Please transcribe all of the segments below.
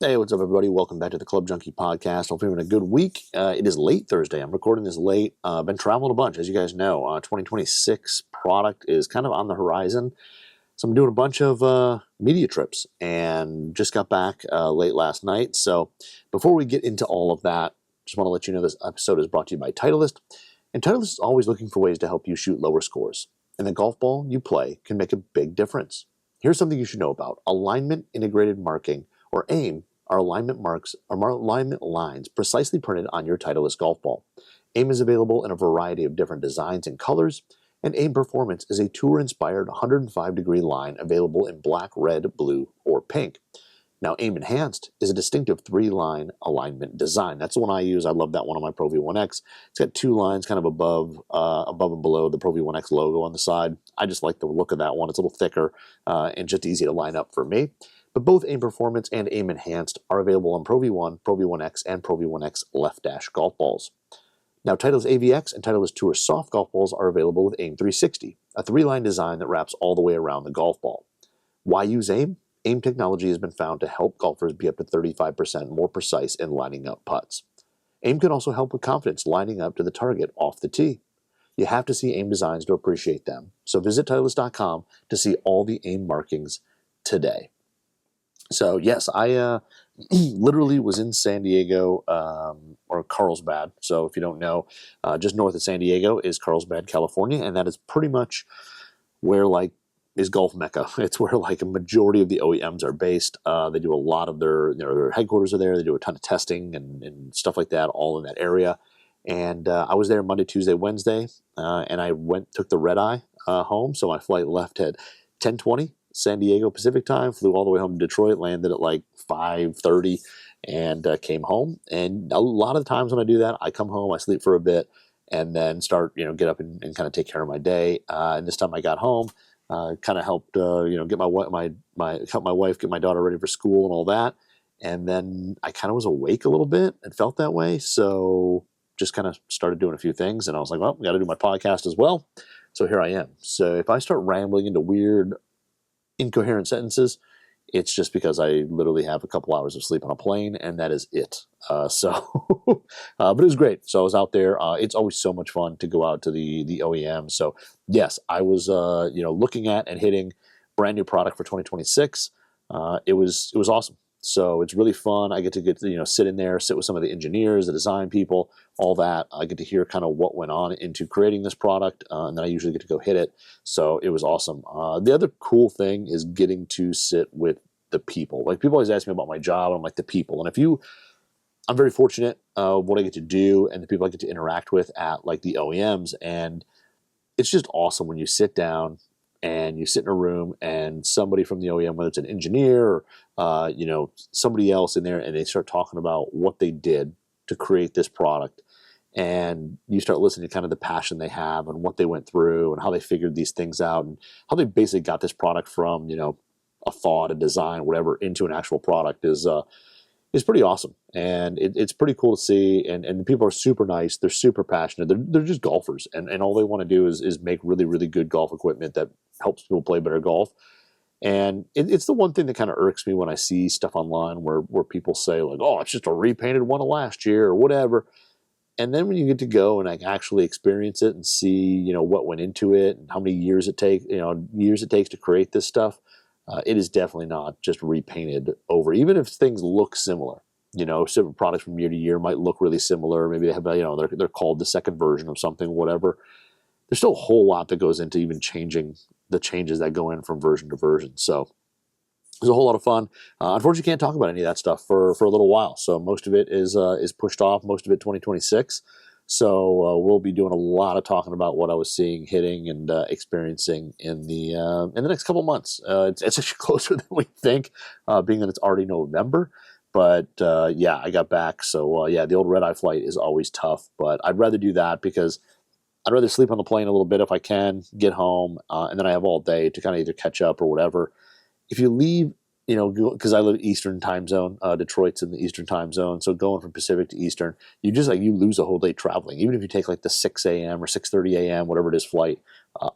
Hey, what's up, everybody? Welcome back to the Club Junkie podcast. Hope you're having a good week. It is late Thursday. I'm recording this late. Been traveling a bunch, as you guys know. 2026 product is kind of on the horizon. So I'm doing a bunch of media trips and just got back late last night. So before we get into all of that, just want to let you know this episode is brought to you by Titleist. And Titleist is always looking for ways to help you shoot lower scores. And the golf ball you play can make a big difference. Here's something you should know about. Alignment integrated marking, or AIM, are alignment marks or alignment lines precisely printed on your Titleist golf ball. AIM is available in a variety of different designs and colors, and AIM Performance is a tour-inspired 105-degree line available in black, red, blue, or pink. Now, AIM Enhanced is a distinctive 3-line alignment design. That's the one I use. I love that one on my Pro V1X. It's got 2 lines kind of above and below the Pro V1X logo on the side. I just like the look of that one. It's a little thicker and just easy to line up for me. But both AIM Performance and AIM Enhanced are available on Pro V1, Pro V1X, and Pro V1X Left Dash golf balls. Now, Titleist AVX and Titleist Tour soft golf balls are available with AIM 360, a 3-line design that wraps all the way around the golf ball. Why use AIM? AIM technology has been found to help golfers be up to 35% more precise in lining up putts. AIM can also help with confidence lining up to the target off the tee. You have to see AIM designs to appreciate them. So visit Titleist.com to see all the AIM markings today. So yes, I literally was in San Diego, or Carlsbad. So if you don't know, just north of San Diego is Carlsbad, California, and that is pretty much where is Golf Mecca. It's where a majority of the OEMs are based. They do a lot of their headquarters are there. They do a ton of testing and stuff like that, all in that area. And I was there Monday, Tuesday, Wednesday, and I took the red eye home. So my flight left at 10:20. San Diego Pacific time, flew all the way home to Detroit, landed at 5:30, and came home. And a lot of the times when I do that, I come home, I sleep for a bit, and then start, get up and kind of take care of my day. And this time I got home, kind of helped, get help my wife get my daughter ready for school and all that. And then I kind of was awake a little bit and felt that way, so just kind of started doing a few things. And I was like, well, I got to do my podcast as well. So here I am. So if I start rambling into weird, incoherent sentences, it's just because I literally have a couple hours of sleep on a plane, and that is it. But it was great. So I was out there. It's always so much fun to go out to the OEM. So yes, I was looking at and hitting brand new product for 2026. It was awesome. So it's really fun. I get to sit in there, sit with some of the engineers, the design people, all that. I get to hear kind of what went on into creating this product, and then I usually get to go hit it. So it was awesome. The other cool thing is getting to sit with the people. People always ask me about my job, and I'm like, the people. And I'm very fortunate what I get to do and the people I get to interact with at the OEMs, and it's just awesome when you sit down and you sit in a room and somebody from the OEM, whether it's an engineer or somebody else in there, and they start talking about what they did to create this product, and you start listening to kind of the passion they have and what they went through and how they figured these things out and how they basically got this product from a thought, a design, whatever, into an actual product is pretty awesome. And it's pretty cool to see. And the people are super nice. They're super passionate. They're just golfers. And all they want to do is make really, really good golf equipment that helps people play better golf. And it's the one thing that kind of irks me when I see stuff online where people say oh, it's just a repainted one of last year or whatever. And then when you get to go and actually experience it and see, what went into it and how many years it takes to create this stuff, it is definitely not just repainted over. Even if things look similar, different products from year to year might look really similar. Maybe they have, they're called the second version of something, whatever. There's still a whole lot that goes into even changing the changes that go in from version to version. So it was a whole lot of fun. Unfortunately, can't talk about any of that stuff for a little while. So most of it is pushed off. Most of it 2026. So we'll be doing a lot of talking about what I was seeing, hitting, and experiencing in the next couple months. It's actually closer than we think, being that it's already November. But I got back. So the old red eye flight is always tough. But I'd rather do that because I'd rather sleep on the plane a little bit if I can, get home, and then I have all day to kind of either catch up or whatever. If you leave, because I live Eastern time zone, Detroit's in the Eastern time zone, so going from Pacific to Eastern, you just you lose a whole day traveling. Even if you take the 6 a.m. or 6:30 a.m., whatever it is, flight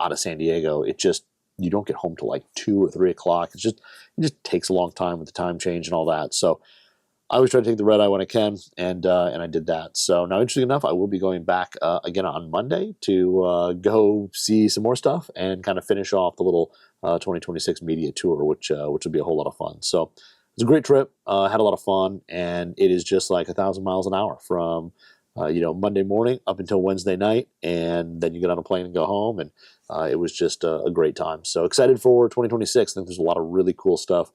out of San Diego, you don't get home till 2 or 3 o'clock. It just takes a long time with the time change and all that. So I always try to take the red eye when I can, and I did that. So now, interesting enough, I will be going back again on Monday to go see some more stuff and kind of finish off the little 2026 media tour, which will be a whole lot of fun. So it's a great trip. Had a lot of fun, and it is just like 1,000 miles an hour from Monday morning up until Wednesday night, and then you get on a plane and go home, and it was just a great time. So excited for 2026. I think there's a lot of really cool stuff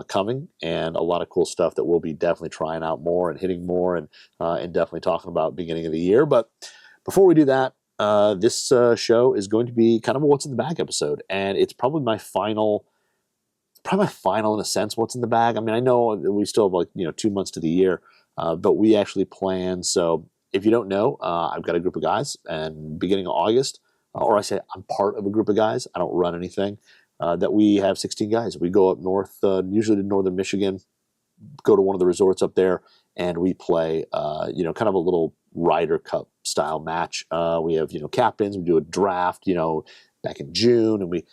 coming, and a lot of cool stuff that we'll be definitely trying out more and hitting more, and definitely talking about beginning of the year. But before we do that, this show is going to be kind of a what's in the bag episode, and it's probably my final in a sense what's in the bag. I mean, I know we still have 2 months to the year, but we actually plan. So if you don't know, I've got a group of guys, and beginning of August, or I say I'm part of a group of guys, I don't run anything, that we have 16 guys. We go up north, usually to northern Michigan, go to one of the resorts up there, and we play, kind of a little Ryder Cup style match. We have, captains. We do a draft, back in June, and we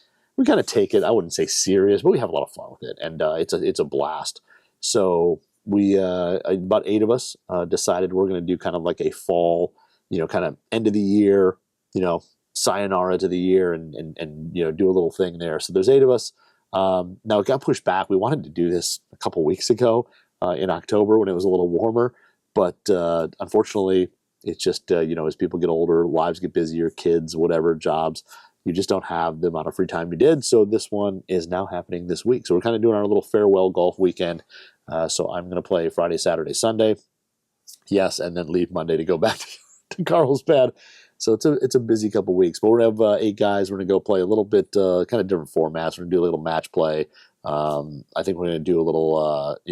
kind of take it, I wouldn't say serious, but we have a lot of fun with it, and it's a blast. So we, about 8 of us, decided we're going to do kind of like a fall, kind of end of the year, sayonara to the year, and do a little thing there. So there's 8 of us. Now it got pushed back. We wanted to do this a couple weeks ago in October when it was a little warmer, but unfortunately, it's just as people get older, lives get busier, kids, whatever, jobs, you just don't have the amount of free time you did. So this one is now happening this week. So we're kind of doing our little farewell golf weekend. So I'm going to play Friday, Saturday, Sunday, yes, and then leave Monday to go back to Carlsbad. So it's a busy couple weeks, but we're going to have 8 guys. We're going to go play a little bit, kind of different formats. We're going to do a little match play. I think we're going to do a little, I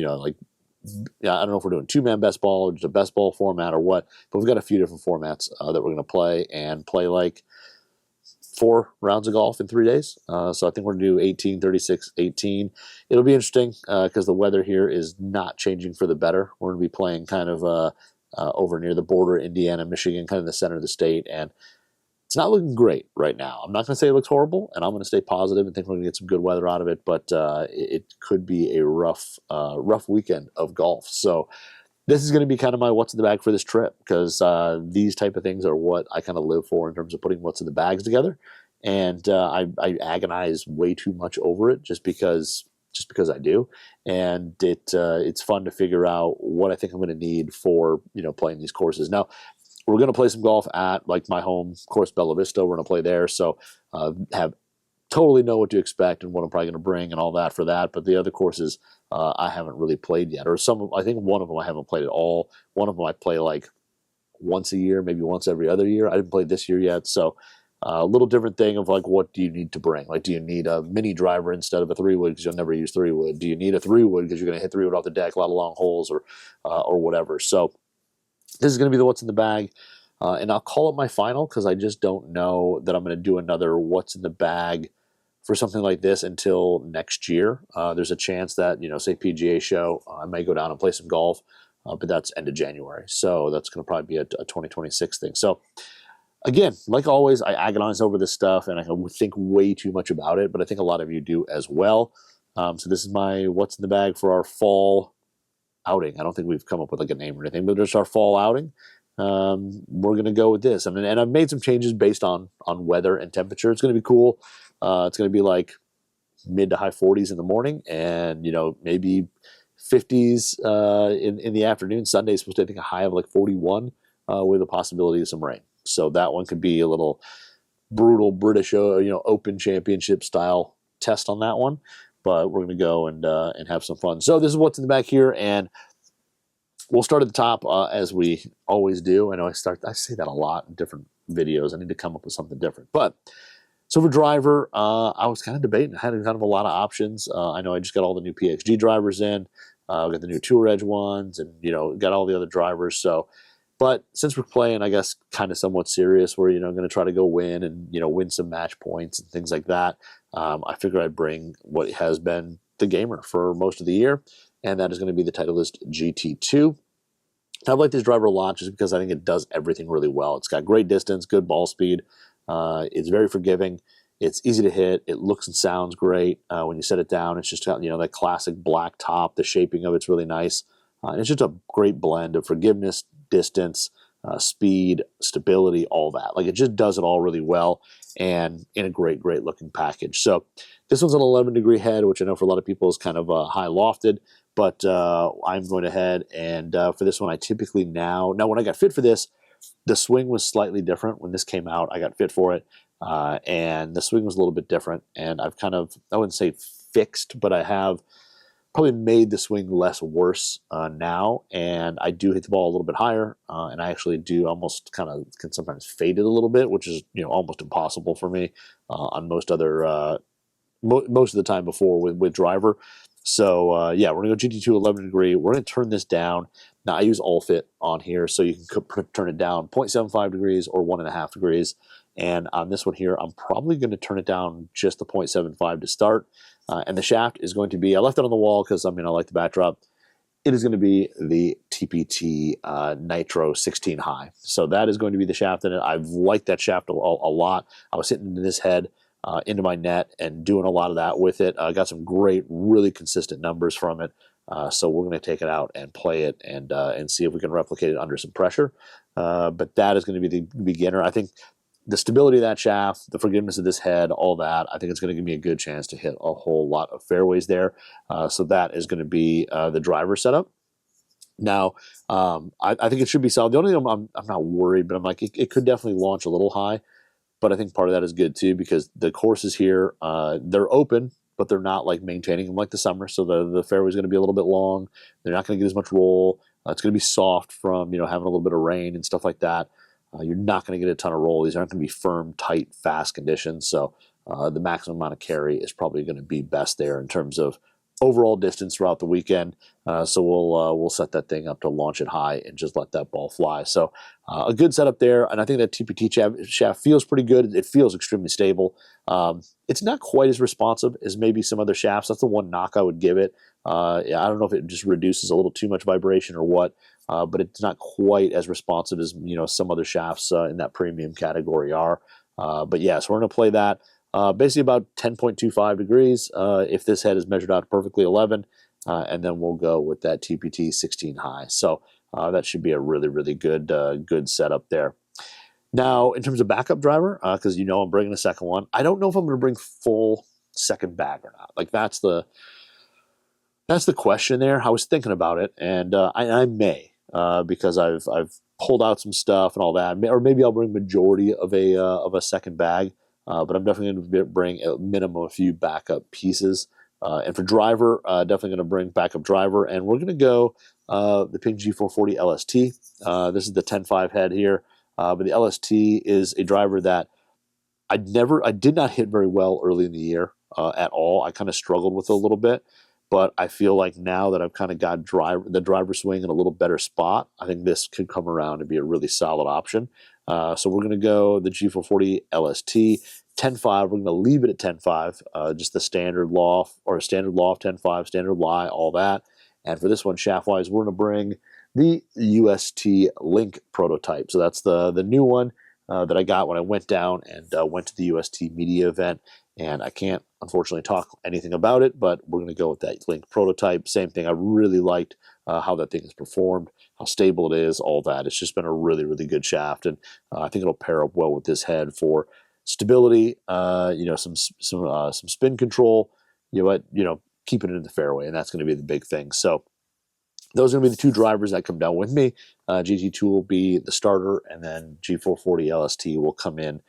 don't know if we're doing 2-man best ball or just a best ball format or what, but we've got a few different formats that we're going to play, and play like 4 rounds of golf in 3 days. So I think we're going to do 18, 36, 18. It'll be interesting because the weather here is not changing for the better. We're going to be playing kind of over near the border, Indiana, Michigan, kind of the center of the state, and it's not looking great right now. I'm not going to say it looks horrible, and I'm going to stay positive and think we're going to get some good weather out of it, but it could be a rough weekend of golf. So this is going to be kind of my what's in the bag for this trip, because these type of things are what I kind of live for in terms of putting what's in the bags together, and I agonize way too much over it just because I do, and it's fun to figure out what I think I'm going to need for playing these courses. Now, we're going to play some golf at like my home course, Bella Vista. We're going to play there, so totally know what to expect and what I'm probably going to bring and all that for that. But the other courses I haven't really played yet, or I think one of them I haven't played at all. One of them I play like once a year, maybe once every other year. I didn't play this year yet, so. A little different thing of like, what do you need to bring? Like, do you need a mini driver instead of a 3-wood because you'll never use 3-wood? Do you need a 3-wood because you're going to hit 3-wood off the deck, a lot of long holes, or whatever? So this is going to be the what's in the bag, and I'll call it my final because I just don't know that I'm going to do another what's in the bag for something like this until next year. There's a chance that say PGA show, I may go down and play some golf, but that's end of January, so that's going to probably be a 2026 thing. So. Again, like always, I agonize over this stuff, and I think way too much about it, but I think a lot of you do as well. So this is my what's in the bag for our fall outing. I don't think we've come up with like a name or anything, but it's our fall outing. We're going to go with this. And I've made some changes based on weather and temperature. It's going to be cool. It's going to be like mid to high 40s in the morning, and maybe 50s in the afternoon. Sunday's supposed to, I think, a high of like 41 with a possibility of some rain. So that one could be a little brutal British, Open Championship style test on that one. But we're going to go and have some fun. So this is what's in the back here, and we'll start at the top as we always do. I know I say that a lot in different videos. I need to come up with something different. But so for driver, I was kind of debating. I had kind of a lot of options. I know I just got all the new PXG drivers in. I got the new Tour Edge ones, and got all the other drivers. But since we're playing, I guess, kind of somewhat serious, we're going to try to go win and win some match points and things like that. I figured I'd bring what has been the gamer for most of the year, and that is going to be the Titleist GT2. I like this driver a lot just because I think it does everything really well. It's got great distance, good ball speed. It's very forgiving. It's easy to hit. It looks and sounds great when you set it down. It's just got that classic black top. The shaping of it's really nice. And it's just a great blend of forgiveness, distance, speed, stability, all that. Like, it just does it all really well and in a great, great looking package. So this one's an 11-degree head, which I know for a lot of people is kind of high lofted, but I'm going ahead and for this one, I typically now when I got fit for this, the swing was slightly different. When this came out, I got fit for it, and the swing was a little bit different, and I've kind of, I wouldn't say fixed, but I have probably made the swing less worse now, and I do hit the ball a little bit higher, and I actually do almost kind of can sometimes fade it a little bit, which is almost impossible for me on most other most of the time before with driver. So yeah, we're gonna go GT2 11-degree. We're gonna turn this down. Now I use all fit on here, so you can turn it down 0.75 degrees or 1.5 degrees. And on this one here, I'm probably going to turn it down just the 0.75 to start. And the shaft is going to be, I left it on the wall because I like the backdrop. It is going to be the TPT Nitro 16 high. So that is going to be the shaft in it. I've liked that shaft a lot. I was hitting this head into my net and doing a lot of that with it. I got some great, really consistent numbers from it. So we're going to take it out and play it and see if we can replicate it under some pressure. But that is going to be the beginner. I think the stability of that shaft, the forgiveness of this head, all that, I think it's going to give me a good chance to hit a whole lot of fairways there. So that is going to be the driver setup. Now, I think it should be solid. The only thing I'm not worried, but I'm like, it could definitely launch a little high. But I think part of that is good too, because the courses here, they're open, but they're not like maintaining them like the summer. So the fairway is going to be a little bit long. They're not going to get as much roll. It's going to be soft from having a little bit of rain and stuff like that. You're not going to get a ton of roll. These aren't going to be firm, tight, fast conditions. So the maximum amount of carry is probably going to be best there in terms of overall distance throughout the weekend. So we'll set that thing up to launch it high and just let that ball fly. So a good setup there. And I think that TPT shaft feels pretty good. It feels extremely stable. It's not quite as responsive as maybe some other shafts. That's the one knock I would give it. I don't know if it just reduces a little too much vibration or what. But it's not quite as responsive as some other shafts in that premium category are. But yeah, so we're going to play that basically about 10.25 degrees if this head is measured out perfectly 11, and then we'll go with that TPT 16 high. So that should be a really, really good good setup there. Now, in terms of backup driver, because I'm bringing a second one, I don't know if I'm going to bring full second bag or not. Like that's the question there. I was thinking about it, and I may. Because I've pulled out some stuff and all that, or maybe I'll bring majority of a second bag, but I'm definitely going to bring at minimum a few backup pieces. And for driver, definitely going to bring backup driver, and we're going to go the Ping G440 LST. This is the 10.5 head here, but the LST is a driver that I did not hit very well early in the year at all. I kind of struggled with it a little bit. But I feel like now that I've kind of got the driver swing in a little better spot, I think this could come around and be a really solid option. So we're going to go the G440 LST 10.5. We're going to leave it at 10.5, just the standard loft 10.5, standard lie, all that. And for this one, shaft-wise, we're going to bring the UST Link prototype. So that's the new one that I got when I went down and went to the UST media event. And I can't, unfortunately, talk anything about it, but we're going to go with that Link prototype. Same thing. I really liked how that thing has performed, how stable it is, all that. It's just been a really, really good shaft, and I think it'll pair up well with this head for stability. Some spin control. Keeping it in the fairway, and that's going to be the big thing. So those are going to be the two drivers that come down with me. GT2 will be the starter, and then G440 LST will come in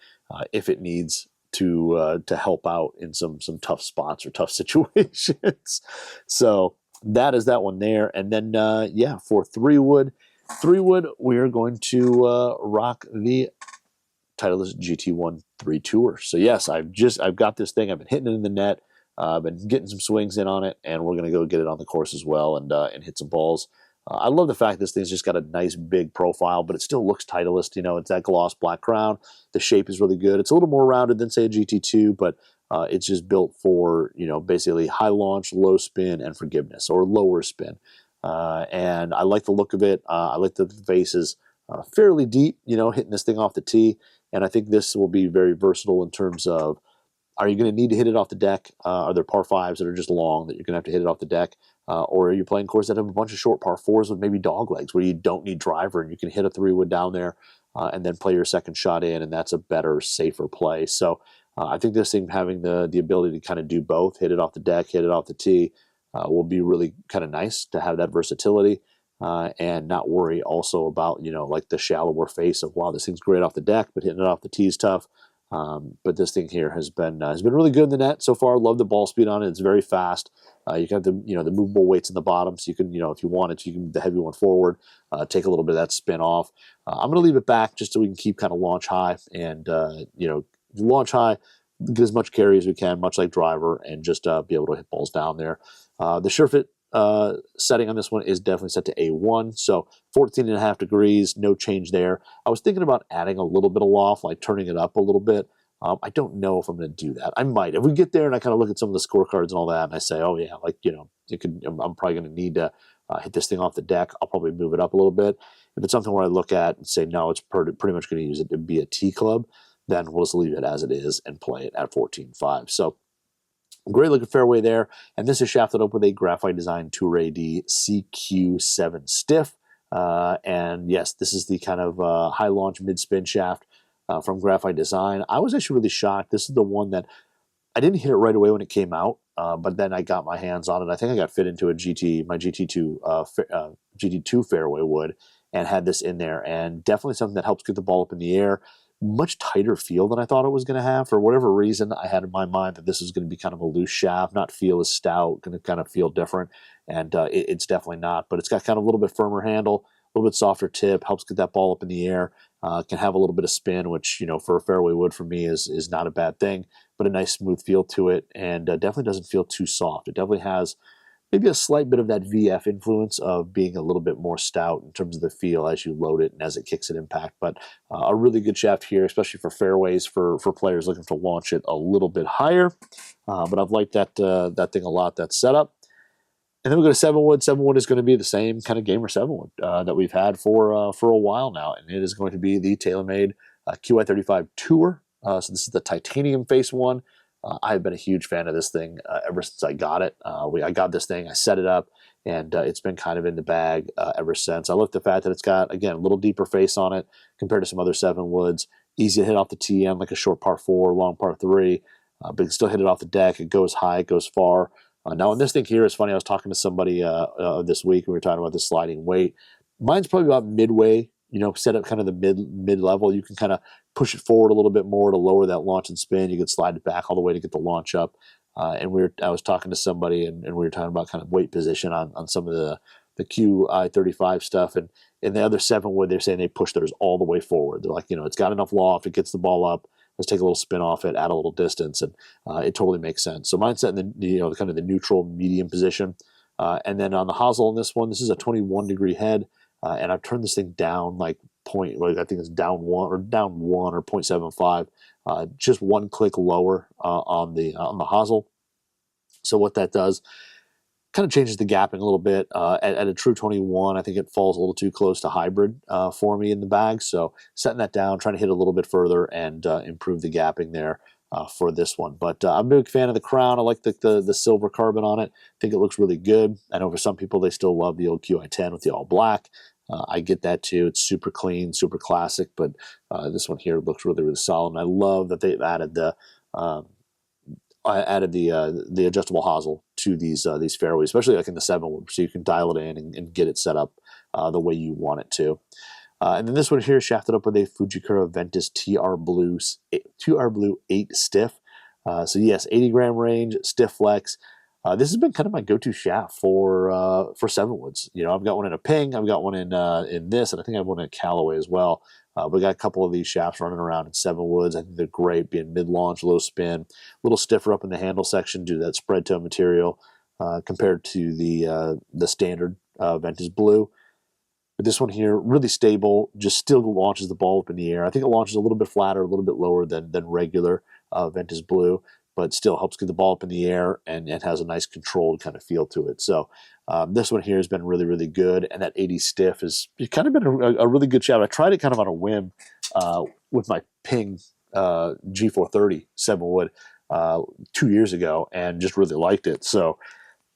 if it needs to help out in some tough spots or tough situations. So that is that one there. And then for 3-wood, we are going to rock the Titleist GT1 3 Tour. So yes, I've got this thing. I've been hitting it in the net. I've been getting some swings in on it, and we're going to go get it on the course as well and hit some balls. I love the fact this thing's just got a nice big profile, but it still looks Titleist. It's that gloss black crown. The shape is really good. It's a little more rounded than, say, a GT2, but it's just built for, basically high launch, low spin, and forgiveness, or lower spin. And I like the look of it. I like that the face is fairly deep, hitting this thing off the tee. And I think this will be very versatile in terms of Are you going to need to hit it off the deck? Are there par fives that are just long that you're going to have to hit it off the deck? Or are you playing courses that have a bunch of short par fours with maybe dog legs where you don't need driver and you can hit a 3-wood down there and then play your second shot in, and that's a better, safer play. So I think this thing having the ability to kind of do both, hit it off the deck, hit it off the tee, will be really kind of nice to have that versatility. And not worry also about, like the shallower face of, wow, this thing's great off the deck, but hitting it off the tee is tough. But this thing here has been really good in the net so far. Love the ball speed on it. It's very fast. You can have the movable weights in the bottom, so you can, if you wanted, you can move the heavy one forward, take a little bit of that spin off. I'm going to leave it back just so we can keep kind of launch high and, launch high, get as much carry as we can, much like driver, and just be able to hit balls down there. The SureFit setting on this one is definitely set to A1, so 14.5 degrees, no change there. I was thinking about adding a little bit of loft, like turning it up a little bit. I don't know if I'm going to do that. I might. If we get there and I kind of look at some of the scorecards and all that, and I say, oh yeah, I'm probably going to need to hit this thing off the deck, I'll probably move it up a little bit. If it's something where I look at and say, no, it's pretty much going to use it to be a T club, then we'll just leave it as it is and play it at 14.5. So great looking fairway there, and this is shafted up with a graphite design Tour AD CQ7 stiff. And yes, this is the kind of high launch mid spin shaft from Graphite Design. I was actually really shocked. This is the one that I didn't hit it right away when it came out, but then I got my hands on it. I think I got fit into my GT2 fairway wood and had this in there, and definitely something that helps get the ball up in the air. Much tighter feel than I thought it was going to have. For whatever reason, I had in my mind that this was going to be kind of a loose shaft, not feel as stout, going to kind of feel different, and it's definitely not. But it's got kind of a little bit firmer handle, a little bit softer tip, helps get that ball up in the air, can have a little bit of spin, which, for a fairway wood for me is not a bad thing, but a nice smooth feel to it, and definitely doesn't feel too soft. It definitely has maybe a slight bit of that VF influence of being a little bit more stout in terms of the feel as you load it and as it kicks at impact. But a really good shaft here, especially for fairways, for players looking to launch it a little bit higher. But I've liked that thing a lot, that setup. And then we go to 7-wood. 7-wood is going to be the same kind of gamer 7-wood that we've had for a while now, and it is going to be the TaylorMade QI35 Tour. So this is the titanium face one. I've been a huge fan of this thing ever since I got it. I got this thing, I set it up, and it's been kind of in the bag ever since. I love the fact that it's got, again, a little deeper face on it compared to some other 7-woods. Easy to hit off the tee end, like a short par 4, long par 3, but you can still hit it off the deck. It goes high, it goes far. Now, in this thing here, it's funny, I was talking to somebody this week, and we were talking about the sliding weight. Mine's probably about midway, set up kind of the mid-level. You can kind of push it forward a little bit more to lower that launch and spin. You can slide it back all the way to get the launch up. I was talking to somebody, and we were talking about kind of weight position on some of the QI35 stuff. And in the other 7-wood, they're saying they push theirs all the way forward. They're like, it's got enough loft, it gets the ball up. Let's take a little spin off it, add a little distance, and it totally makes sense. So mine's set in the kind of the neutral medium position. And then on the hosel on this one, this is a 21-degree head. And I've turned this thing down I think it's down 1 or 0.75, just one click lower on the hosel. So what that does, kind of changes the gapping a little bit. At a true 21, I think it falls a little too close to hybrid for me in the bag. So setting that down, trying to hit a little bit further and improve the gapping there for this one. But I'm a big fan of the crown. I like the silver carbon on it. I think it looks really good. I know for some people, they still love the old QI10 with the all black. I get that too. It's super clean, super classic, but this one here looks really, really solid. And I love that they've added the adjustable hosel to these fairways, especially like in the 7-wood, so you can dial it in and get it set up the way you want it to. And then this one here is shafted up with a Fujikura Ventus TR Blue 8 stiff. So yes, 80-gram range, stiff flex. This has been kind of my go-to shaft for 7-woods. I've got one in a ping, I've got one in this, and I think I have one in a Callaway as well. We got a couple of these shafts running around in 7-woods. I think they're great, being mid-launch, low spin, a little stiffer up in the handle section due to that spread toe material compared to the standard Ventus Blue. But this one here, really stable, just still launches the ball up in the air. I think it launches a little bit flatter, a little bit lower than regular Ventus Blue, but still helps get the ball up in the air and has a nice controlled kind of feel to it. So this one here has been really, really good, and that 80 stiff has kind of been a really good shaft. I tried it kind of on a whim with my Ping G430 7-wood. 2 years ago and just really liked it. So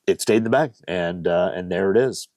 it stayed in the bag, and there it is.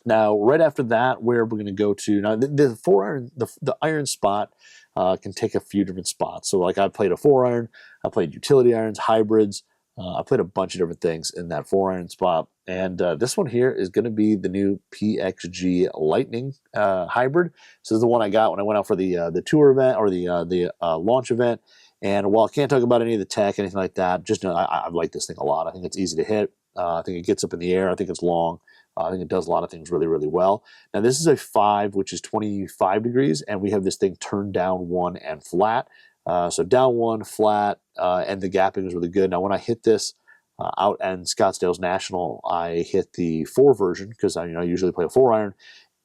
Now, right after that, where we're going to go to now, the 4-iron, the iron spot can take a few different spots. So, like I played a 4-iron, I played utility irons, hybrids. I played a bunch of different things in that 4-iron spot, and this one here is going to be the new PXG Lightning hybrid. So this is the one I got when I went out for the tour event or the launch event. And while I can't talk about any of the tech, anything like that, just know I like this thing a lot. I think it's easy to hit. I think it gets up in the air. I think it's long. I think it does a lot of things really, really well. Now, this is a 5, which is 25 degrees, and we have this thing turned down 1 and flat. So down 1, flat, and the gapping is really good. Now, when I hit this out in Scottsdale's National, I hit the 4 version because I usually play a 4-iron,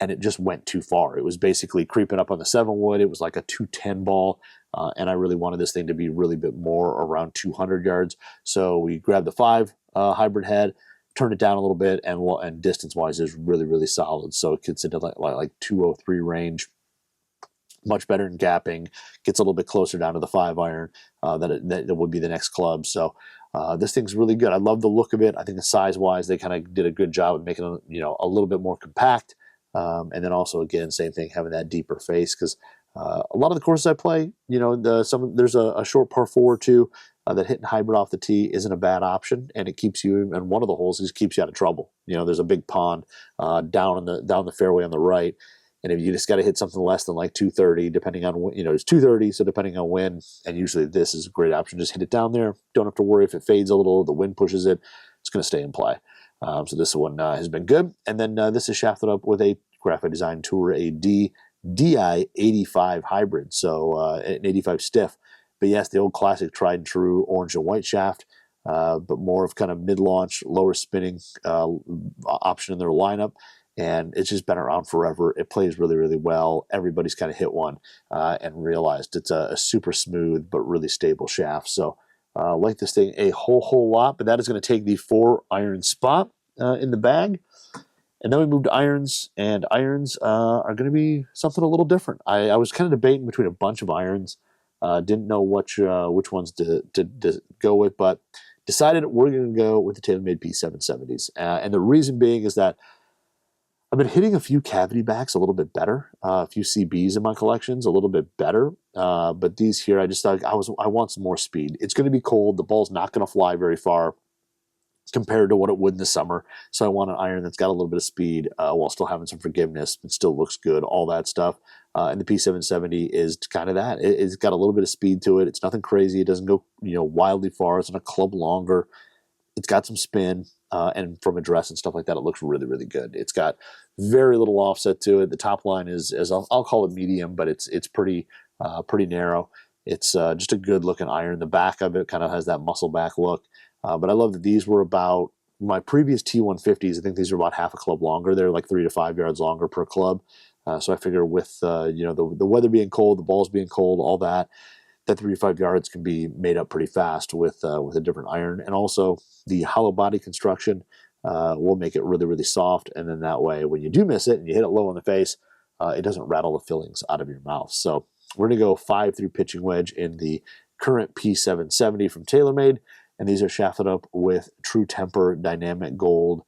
and it just went too far. It was basically creeping up on the 7-wood. It was like a 210 ball, and I really wanted this thing to be really bit more around 200 yards. So we grabbed the 5 hybrid head, turned it down a little bit, and distance-wise is really, really solid. So it gets into like 203 range. Much better in gapping, gets a little bit closer down to the 5-iron that would be the next club. So this thing's really good. I love the look of it. I think the size-wise, they kind of did a good job of making it a little bit more compact. And then also, again, same thing, having that deeper face, because a lot of the courses I play, there's a short par 4 or 2 that hitting hybrid off the tee isn't a bad option, and it keeps you, and one of the holes just keeps you out of trouble. There's a big pond down the fairway on the right, and if you just got to hit something less than like 230, depending on it's 230, so depending on when, and usually this is a great option. Just hit it down there. Don't have to worry if it fades a little, the wind pushes it, it's going to stay in play. So this one has been good. And then this is shafted up with a Graphite Design Tour DI 85 hybrid, so an 85 stiff. But yes, the old classic tried and true orange and white shaft, but more of kind of mid-launch, lower spinning option in their lineup. And it's just been around forever. It plays really, really well. Everybody's kind of hit one and realized it's a super smooth but really stable shaft. So I like this thing a whole lot. But that is going to take the 4-iron spot in the bag. And then we move to irons, and irons are going to be something a little different. I was kind of debating between a bunch of irons. Didn't know which ones to go with, but decided we're going to go with the TaylorMade P770s. And the reason being is that I've been hitting a few cavity backs a little bit better, a few CBs in my collections a little bit better. But these here, I just thought I want some more speed. It's going to be cold. The ball's not going to fly very far compared to what it would in the summer. So I want an iron that's got a little bit of speed while still having some forgiveness. It still looks good, all that stuff. And the P770 is kind of that. It's got a little bit of speed to it. It's nothing crazy. It doesn't go wildly far. It's not a club longer. It's got some spin, and from address and stuff like that, it looks really, really good. It's got very little offset to it. The top line is I'll call it medium, but it's pretty narrow. It's just a good looking iron. The back of it kind of has that muscle back look. But I love that these were about my previous T150s. I think these are about half a club longer. They're like 3 to 5 yards longer per club. So I figure with the weather being cold, the balls being cold, all that 3 to 5 yards can be made up pretty fast with a different iron. And also the hollow body construction will make it really, really soft. And then that way, when you do miss it and you hit it low in the face, it doesn't rattle the fillings out of your mouth. So we're going to go 5-through pitching wedge in the current P770 from TaylorMade. And these are shafted up with True Temper Dynamic Gold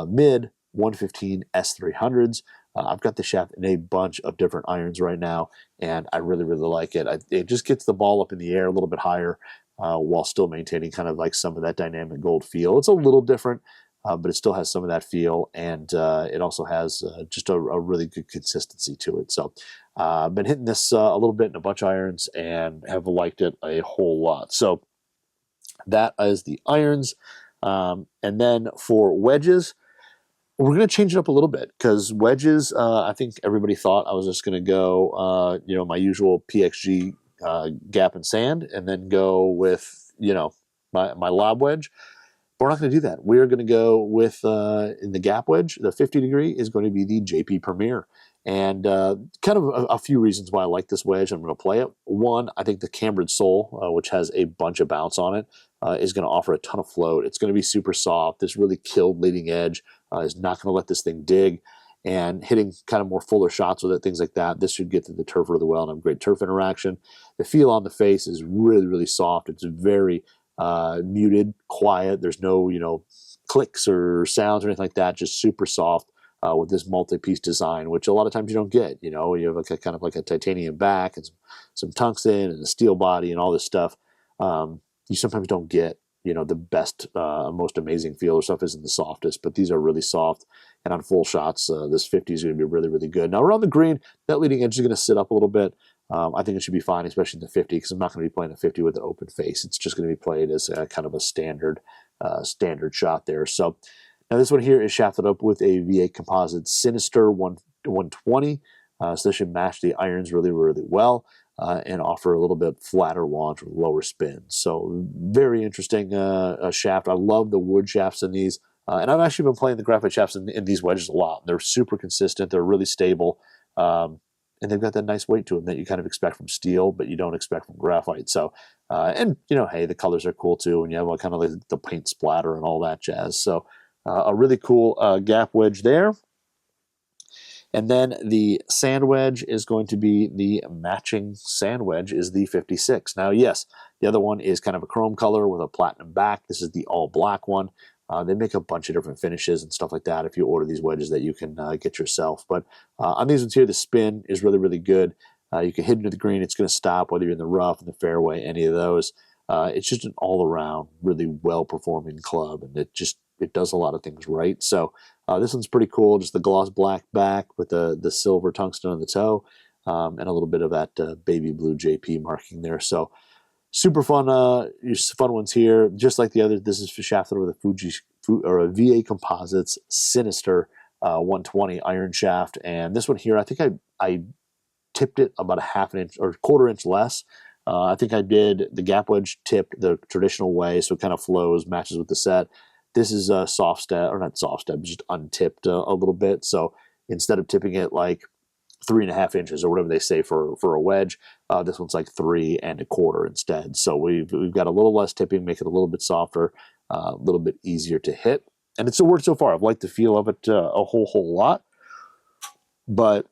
mid 115 S300s. I've got the shaft in a bunch of different irons right now, and I really, really like it. It just gets the ball up in the air a little bit higher while still maintaining kind of like some of that dynamic gold feel. It's a little different, but it still has some of that feel, and it also has just a really good consistency to it. So I've been hitting this a little bit in a bunch of irons and have liked it a whole lot. So that is the irons. And then for wedges, we're going to change it up a little bit because wedges, I think everybody thought I was just going to go, my usual PXG gap and sand, and then go with, my lob wedge. But we're not going to do that. We're going to go with, in the gap wedge, the 50 degree is going to be the JP Premier. And kind of a few reasons why I like this wedge. I'm going to play it. One, I think the cambered sole, which has a bunch of bounce on it, is going to offer a ton of float. It's going to be super soft. This really killed leading edge is not going to let this thing dig. and hitting kind of more fuller shots with it, things like that. This should get to the turf really well and have great turf interaction. The feel on the face is really, really soft. It's very muted, quiet. There's no, clicks or sounds or anything like that. Just super soft with this multi-piece design, which a lot of times you don't get. You have like kind of like a titanium back and some tungsten and a steel body and all this stuff. You sometimes don't get, the best, most amazing feel or stuff isn't the softest, but these are really soft. And on full shots, this 50 is going to be really, really good. Now, around the green, that leading edge is going to sit up a little bit. I think it should be fine, especially in the 50, because I'm not going to be playing a 50 with an open face. It's just going to be played as kind of a standard shot there. So now this one here is shafted up with a V8 composite Sinister 120. So this should match the irons really, really well and offer a little bit flatter launch with lower spin. So very interesting shaft. I love the wood shafts in these. And I've actually been playing the graphite shafts in these wedges a lot. They're super consistent. They're really stable. And they've got that nice weight to them that you kind of expect from steel, but you don't expect from graphite. So, hey, the colors are cool too, and you have kind of like the paint splatter and all that jazz. So, a really cool gap wedge there. And then the sand wedge is going to be the matching sand wedge is the 56. Now, yes, the other one is kind of a chrome color with a platinum back. This is the all black one. They make a bunch of different finishes and stuff like that if you order these wedges that you can get yourself. But on these ones here, the spin is really, really good. You can hit into the green. It's going to stop whether you're in the rough, in the fairway, any of those. It's just an all-around, really well-performing club, and it does a lot of things right. So this one's pretty cool. Just the gloss black back with the silver tungsten on the toe and a little bit of that baby blue JP marking there. So super fun, fun ones here. Just like the other, this is shafted with a VA Composites Sinister 120 iron shaft, and this one here, I think I tipped it about a half an inch or quarter inch less. I think I did the gap wedge tipped the traditional way, so it kind of flows, matches with the set. This is a soft step, or not soft step, just untipped a little bit. So instead of tipping it like 3.5 inches or whatever they say for a wedge, this one's like 3 1/4 instead. So we've got a little less tipping, make it a little bit softer, a little bit easier to hit, and it's worked so far. I've liked the feel of it a whole lot, but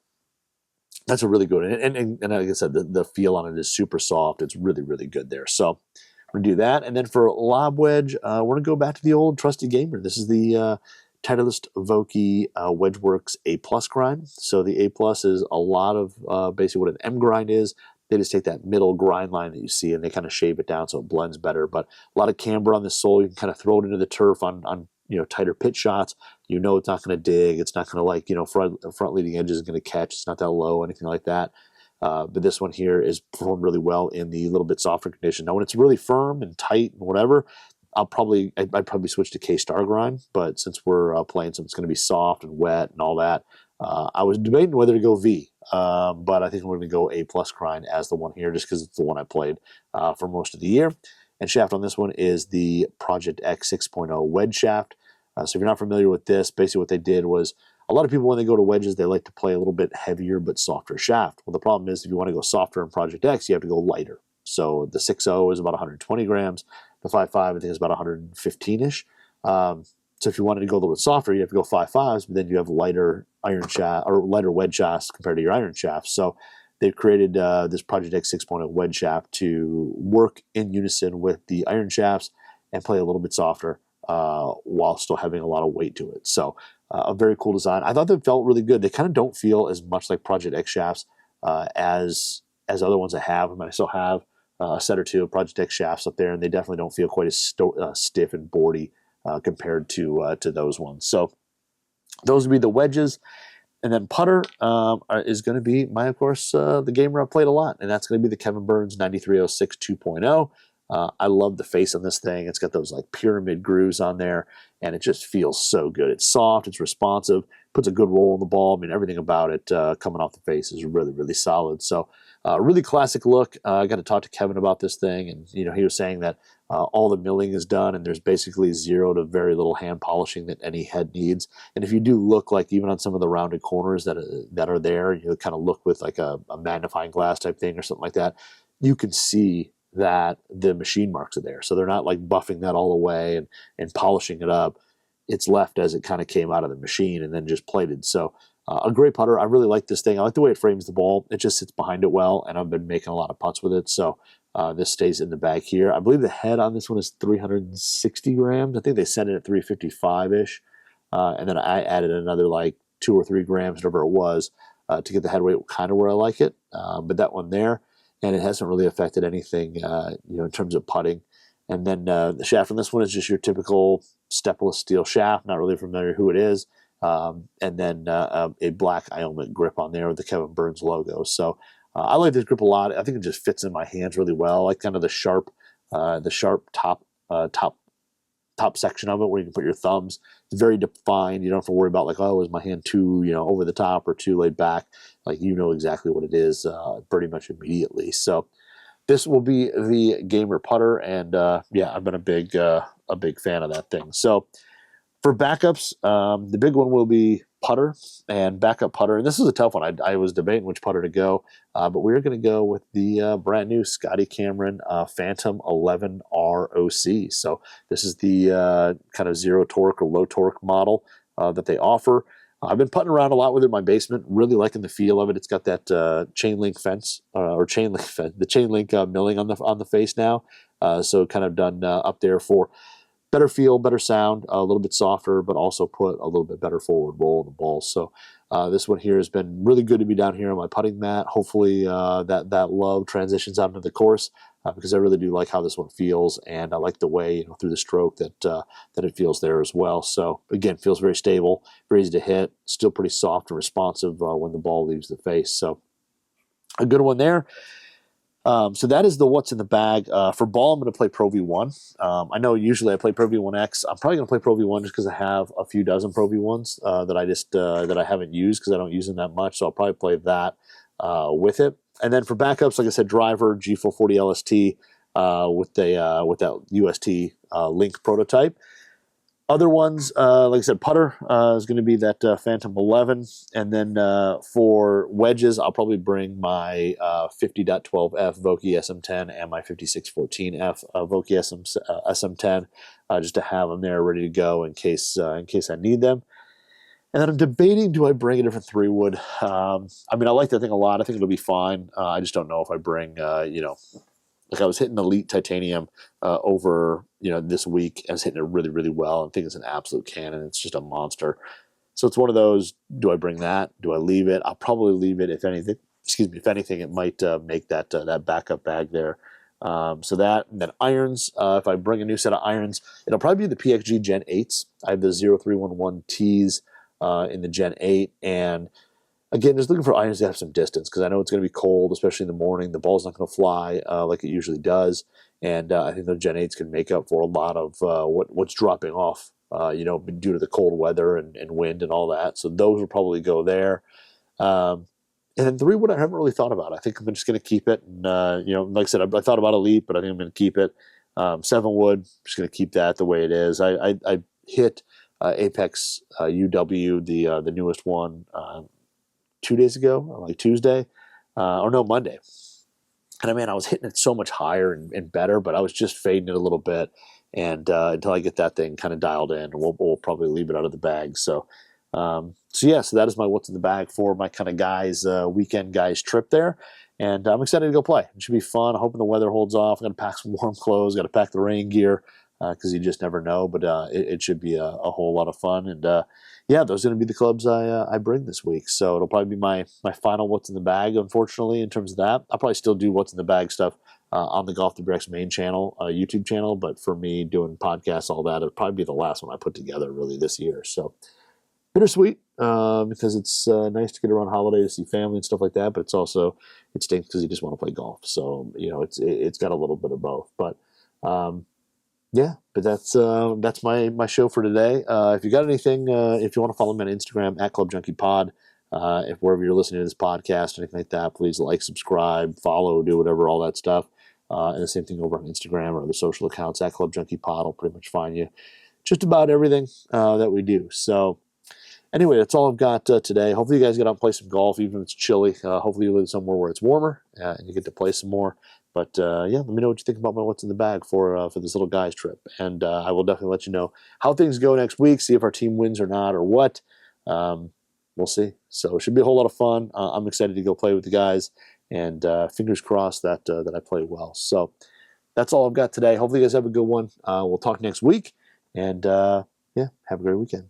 that's a really good, and like I said, the feel on it is super soft. It's really, really good there. So we're gonna do that, and then for lob wedge, we're gonna go back to the old trusty gamer. This is the Titleist Vokey WedgeWorks A+ grind. So the A+ is a lot of basically what an M grind is. They just take that middle grind line that you see and they kind of shave it down so it blends better. But a lot of camber on the sole. You can kind of throw it into the turf on tighter pitch shots. It's not going to dig. It's not going to front leading edge isn't going to catch. It's not that low, anything like that. But this one here is performed really well in the little bit softer condition. Now when it's really firm and tight and whatever, I'd probably switch to K-Star grind, but since we're playing something that's going to be soft and wet and all that, I was debating whether to go V, but I think we're going to go A+ grind as the one here, just because it's the one I played for most of the year. And shaft on this one is the Project X 6.0 wedge shaft. So if you're not familiar with this, basically what they did was, a lot of people when they go to wedges, they like to play a little bit heavier but softer shaft. Well, the problem is if you want to go softer in Project X, you have to go lighter. So the 6.0 is about 120 grams. The 5.5, I think, is about 115-ish. So if you wanted to go a little bit softer, you have to go 5.5s, but then you have lighter iron shaft or lighter wedge shafts compared to your iron shafts. So they've created this Project X 6.0 wedge shaft to work in unison with the iron shafts and play a little bit softer while still having a lot of weight to it. So a very cool design. I thought they felt really good. They kind of don't feel as much like Project X shafts as other ones I have. I mean, I still have a set or two of Project X shafts up there, and they definitely don't feel quite as stiff and boardy compared to those ones. So those would be the wedges. And then putter is going to be of course, the gamer I've played a lot, and that's going to be the Kevin Burns 9306 2.0. I love the face on this thing. It's got those like pyramid grooves on there, and it just feels so good. It's soft, it's responsive, puts a good roll on the ball. I mean, everything about it coming off the face is really, really solid. So really classic look. I got to talk to Kevin about this thing, and he was saying that all the milling is done, and there's basically zero to very little hand polishing that any head needs. And if you do look, like even on some of the rounded corners that are there, kind of look with like a magnifying glass type thing or something like that, you can see that the machine marks are there. So they're not like buffing that all away and polishing it up. It's left as it kind of came out of the machine and then just plated. So A great putter. I really like this thing. I like the way it frames the ball. It just sits behind it well, and I've been making a lot of putts with it. So this stays in the bag here. I believe the head on this one is 360 grams. I think they sent it at 355-ish. And then I added another like 2 or 3 grams, whatever it was, to get the head weight kind of where I like it. But that one there, and it hasn't really affected anything, in terms of putting. And then the shaft on this one is just your typical stepless steel shaft. Not really familiar who it is. And then a black Iomit grip on there with the Kevin Burns logo. So I like this grip a lot. I think it just fits in my hands really well. I like kind of the sharp top section of it where you can put your thumbs. It's very defined. You don't have to worry about like, oh, is my hand too, over the top or too laid back? Like, you know exactly what it is pretty much immediately. So this will be the gamer putter, and I've been a big fan of that thing. So for backups, the big one will be putter and backup putter. And this is a tough one. I was debating which putter to go, but we're going to go with the brand new Scotty Cameron Phantom 11 ROC. So this is the kind of zero torque or low torque model that they offer. I've been putting around a lot with it in my basement, really liking the feel of it. It's got that chain link fence, the chain link milling on the face now. So kind of done up there for better feel, better sound, a little bit softer, but also put a little bit better forward roll in the ball. So this one here has been really good to be down here on my putting mat. Hopefully that love transitions out into the course because I really do like how this one feels, and I like the way through the stroke that it feels there as well. So again, feels very stable, very easy to hit, still pretty soft and responsive when the ball leaves the face. So a good one there. So that is the what's in the bag. For ball, I'm going to play Pro V1. I know usually I play Pro V1X. I'm probably going to play Pro V1 just because I have a few dozen Pro V1s that I haven't used because I don't use them that much. So I'll probably play that with it. And then for backups, like I said, driver G440 LST with that UST Link prototype. Other ones, like I said, putter is going to be that Phantom 11. And then for wedges, I'll probably bring my 50.12F Vokey SM10 and my 5614F Vokey SM10 just to have them there ready to go in case I need them. And then I'm debating, do I bring a different 3-wood? I like that thing a lot. I think it'll be fine. I just don't know if I bring, like I was hitting Elite Titanium over, this week. I was hitting it really, really well. I think it's an absolute cannon. It's just a monster. So it's one of those, do I bring that? Do I leave it? I'll probably leave it. If anything, it might make that backup bag there. So that, and then irons. If I bring a new set of irons, it'll probably be the PXG Gen 8s. I have the 0311 Ts in the Gen 8, and again, just looking for irons that have some distance because I know it's going to be cold, especially in the morning. The ball's not going to fly like it usually does, and I think the Gen 8s can make up for a lot of what's dropping off, due to the cold weather and wind and all that. So those will probably go there. And then 3-wood, I haven't really thought about. I think I'm just going to keep it. And, like I said, I thought about Elite, but I think I'm going to keep it. 7-wood, just going to keep that the way it is. I hit Apex UW, the newest one, 2 days ago, like Tuesday, Monday. And I was hitting it so much higher and better, but I was just fading it a little bit, and until I get that thing kind of dialed in, we'll probably leave it out of the bag. So that is my what's in the bag for my kind of weekend guys trip there, and I'm excited to go play. It should be fun. I'm hoping the weather holds off. I'm gonna pack some warm clothes. Got to pack the rain gear because you just never know. But it should be a whole lot of fun, and those are going to be the clubs I bring this week. So it'll probably be my final what's in the bag, unfortunately, in terms of that. I'll probably still do what's in the bag stuff on the Golf Breaks main channel, YouTube channel. But for me, doing podcasts, all that, it'll probably be the last one I put together really this year. So bittersweet because it's nice to get around holidays, see family and stuff like that. But it stinks because you just want to play golf. So, it's got a little bit of both. But but that's my show for today. If you got anything, if you want to follow me on Instagram at Club Junkie Pod, if wherever you're listening to this podcast, anything like that, please like, subscribe, follow, do whatever, all that stuff. And the same thing over on Instagram or other social accounts at Club Junkie Pod. I'll pretty much find you just about everything that we do. So anyway, that's all I've got today. Hopefully you guys get out and play some golf, even if it's chilly. Hopefully you live somewhere where it's warmer and you get to play some more. But let me know what you think about my what's in the bag for this little guys trip, and I will definitely let you know how things go next week. See if our team wins or not, or what. we'll see. So it should be a whole lot of fun. I'm excited to go play with the guys, and fingers crossed that that I play well. So that's all I've got today. Hopefully you guys have a good one. We'll talk next week, and yeah, have a great weekend.